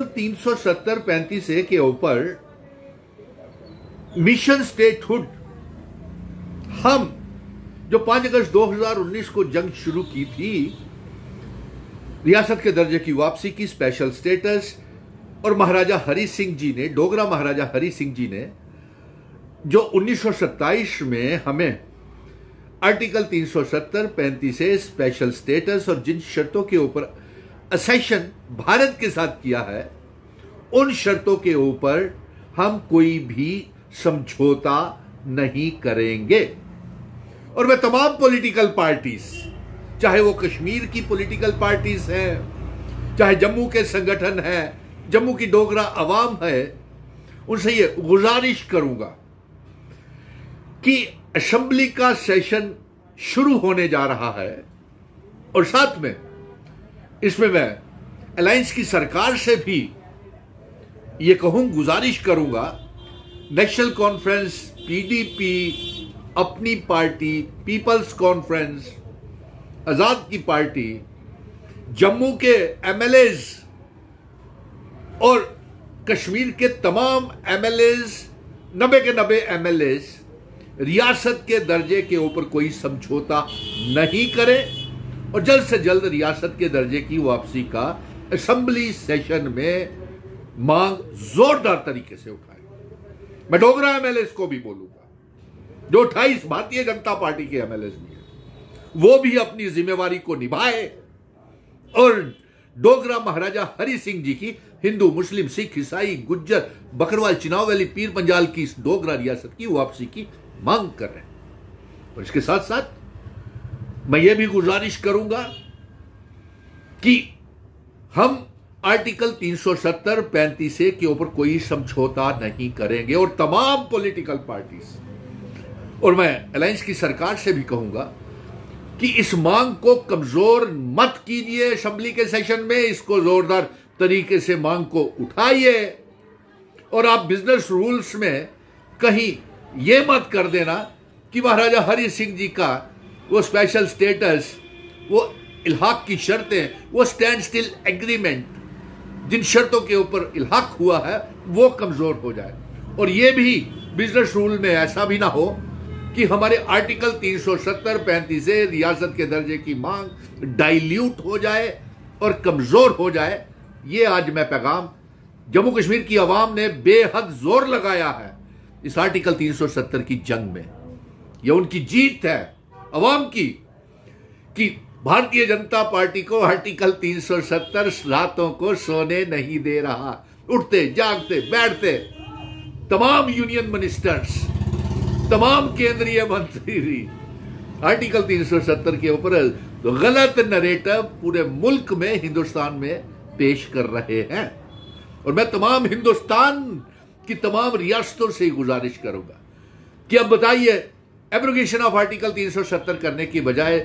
370-35 के ऊपर mission statehood हम जो 5 अगस्त 2019 को जंग शुरू की थी, रियासत के दर्जे की वापसी की, स्पेशल स्टेटस, और महाराजा हरि सिंह जी ने, डोगरा महाराजा हरि सिंह जी ने जो 1927 में हमें आर्टिकल 370-35 से स्पेशल स्टेटस और जिन शर्तों के ऊपर असेशन भारत के साथ किया है, उन शर्तों के ऊपर हम कोई भी समझौता नहीं करेंगे। और मैं तमाम पॉलिटिकल पार्टीज, चाहे वो कश्मीर की पॉलिटिकल पार्टीज हैं, चाहे जम्मू के संगठन है, जम्मू की डोगरा अवाम है, उनसे ये गुजारिश करूंगा कि असेंबली का सेशन शुरू होने जा रहा है और साथ में इसमें मैं अलायंस की सरकार से भी ये गुजारिश करूंगा, नेशनल कॉन्फ्रेंस, पीडीपी, अपनी पार्टी, पीपल्स कॉन्फ्रेंस, आजाद की पार्टी, जम्मू के एमएलएज और कश्मीर के तमाम एमएलएज, 90 के 90 एमएलएज रियासत के दर्जे के ऊपर कोई समझौता नहीं करे और जल्द से जल्द रियासत के दर्जे की वापसी का असेंबली सेशन में मांग जोरदार तरीके से उठाए। मैं डोगरा एमएलएस को भी बोलूंगा, जो 28 भारतीय जनता पार्टी के एमएलएस भी हैं, वो भी अपनी जिम्मेवारी को निभाए और डोगरा महाराजा हरि सिंह जी की हिंदू, मुस्लिम, सिख, ईसाई, गुज्जर, बकरवाल, चिनाव वैली, पीर पंजाल की इस डोगरा रियासत की वापसी की मांग कर रहे हैं। और इसके साथ साथ मैं ये भी गुजारिश करूंगा कि हम आर्टिकल 370-35 के ऊपर कोई समझौता नहीं करेंगे और तमाम पॉलिटिकल पार्टीज, और मैं अलायंस की सरकार से भी कहूंगा कि इस मांग को कमजोर मत कीजिए। असेंबली के सेशन में इसको जोरदार तरीके से मांग को उठाइए और आप बिजनेस रूल्स में कहीं यह मत कर देना कि महाराजा हरि सिंह जी का वो स्पेशल स्टेटस, वो इल्हाक की शर्तें, वो स्टैंड स्टिल एग्रीमेंट, जिन शर्तों के ऊपर इल्हाक हुआ है, वो कमजोर हो जाए। और ये भी बिजनेस रूल में ऐसा भी ना हो कि हमारे आर्टिकल 370-35 से रियासत के दर्जे की मांग डाइल्यूट हो जाए और कमजोर हो जाए। ये आज मैं पैगाम, जम्मू कश्मीर की आवाम ने बेहद जोर लगाया है इस आर्टिकल 370 की जंग में। यह उनकी जीत है अवाम की कि भारतीय जनता पार्टी को आर्टिकल 370 रातों को सोने नहीं दे रहा। उठते, जागते, बैठते तमाम यूनियन मिनिस्टर्स, तमाम केंद्रीय मंत्री आर्टिकल 370 के ऊपर गलत नरेटिव पूरे मुल्क में, हिंदुस्तान में पेश कर रहे हैं। और मैं तमाम हिंदुस्तान की तमाम रियासतों से गुजारिश करूंगा कि अब बताइए, एब्रोगेशन ऑफ आर्टिकल 370 करने की बजाय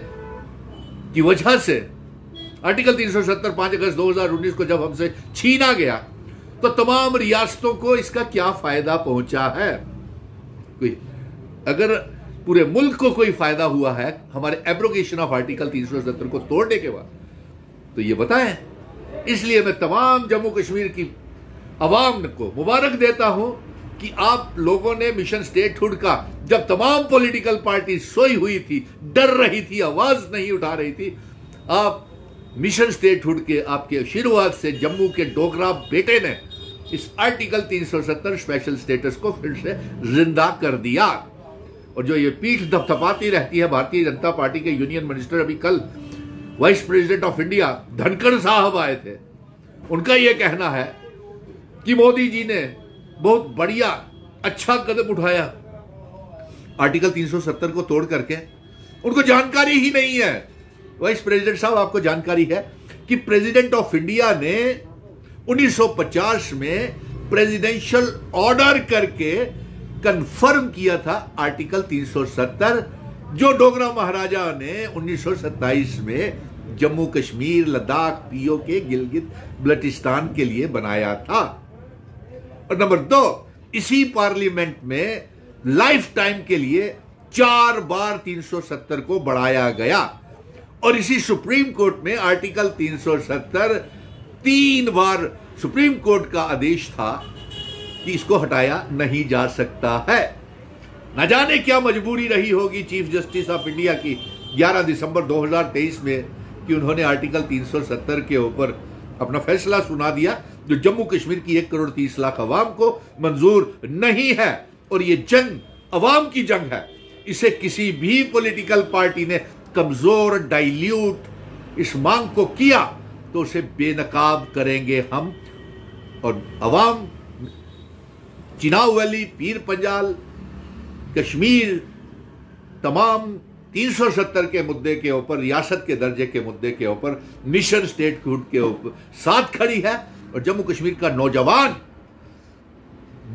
की वजह से आर्टिकल 370 5 अगस्त 2019 को जब हमसे छीना गया तो तमाम रियासतों को इसका क्या फायदा पहुंचा है? कोई, अगर पूरे मुल्क को कोई फायदा हुआ है हमारे एब्रोगेशन ऑफ आर्टिकल 370 को तोड़ने के बाद, तो ये बताएं। इसलिए मैं तमाम जम्मू कश्मीर की अवाम को मुबारक देता हूं कि आप लोगों ने मिशन स्टेटहुड का, जब तमाम पॉलिटिकल पार्टी सोई हुई थी, डर रही थी, आवाज नहीं उठा रही थी, आप मिशन स्टेटहुड के आपके आशीर्वाद से जम्मू के डोगरा बेटे ने इस आर्टिकल 370 स्पेशल स्टेटस को फिर से जिंदा कर दिया। और जो ये पीठ थपथपाती रहती है भारतीय जनता पार्टी के यूनियन मिनिस्टर, अभी कल vice president of India Dhankhar साहब आए थे, उनका यह कहना है कि मोदी जी ने बहुत बढ़िया, अच्छा कदम उठाया आर्टिकल 370 को तोड़ करके। उनको जानकारी ही नहीं है, वाइस प्रेसिडेंट साहब, आपको जानकारी है कि प्रेसिडेंट ऑफ इंडिया ने 1950 में प्रेसिडेंशियल ऑर्डर करके कंफर्म किया था आर्टिकल 370, जो डोगरा महाराजा ने 1927 में जम्मू कश्मीर, लद्दाख, पीओके, गिलगित बल्टिस्तान के लिए बनाया था। और नंबर 2, इसी पार्लियामेंट में लाइफ टाइम के लिए 4 बार 370 को बढ़ाया गया और इसी सुप्रीम कोर्ट में आर्टिकल 370 3 बार सुप्रीम कोर्ट का आदेश था कि इसको हटाया नहीं जा सकता है। न जाने क्या मजबूरी रही होगी चीफ जस्टिस ऑफ इंडिया की 11 दिसंबर 2023 में कि उन्होंने आर्टिकल 370 के ऊपर अपना फैसला सुना दिया, जो जम्मू कश्मीर की 1 करोड़ 30 लाख अवाम को मंजूर नहीं है। और ये जंग अवाम की जंग है। इसे किसी भी पॉलिटिकल पार्टी ने कमजोर, डाइल्यूट इस मांग को किया तो उसे बेनकाब करेंगे हम। और अवाम चिनाब वैली, पीर पंजाल, कश्मीर, तमाम 370 के मुद्दे के ऊपर, रियासत के दर्जे के मुद्दे के ऊपर, मिशन स्टेटहुड के ऊपर साथ खड़ी है। और जम्मू कश्मीर का नौजवान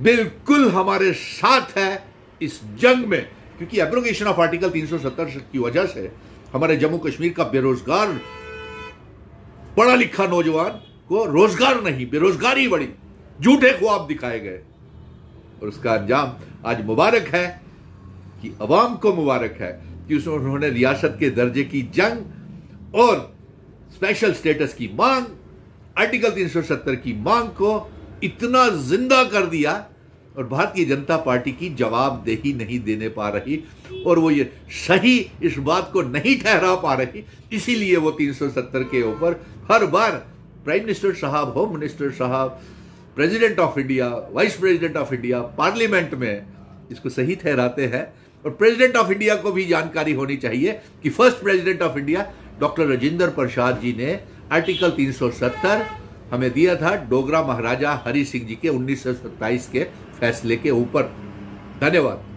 बिल्कुल हमारे साथ है इस जंग में, क्योंकि एब्रोगेशन ऑफ आर्टिकल 370 की वजह से हमारे जम्मू कश्मीर का बेरोजगार पढ़ा लिखा नौजवान को रोजगार नहीं, बेरोजगारी बढ़ी, झूठे ख्वाब दिखाए गए। और उसका अंजाम आज मुबारक है कि अवाम को मुबारक है कि उन्होंने रियासत के दर्जे की जंग और स्पेशल स्टेटस की मांग, आर्टिकल 370 की मांग को इतना जिंदा कर दिया। और भारतीय जनता पार्टी की जवाबदेही नहीं देने पा रही, और वो ये सही इस बात को नहीं ठहरा पा रही। इसीलिए वो 370 के ऊपर हर बार प्राइम मिनिस्टर साहब, होम मिनिस्टर साहब, president of India, vice president of India parliament में इसको सही ठहराते हैं। और प्रेसिडेंट ऑफ इंडिया को भी जानकारी होनी चाहिए कि first president of India doctor Rajendra Prasad ji ने आर्टिकल 370 हमें दिया था डोगरा महाराजा हरि सिंह जी के 1927 के फैसले के ऊपर। धन्यवाद।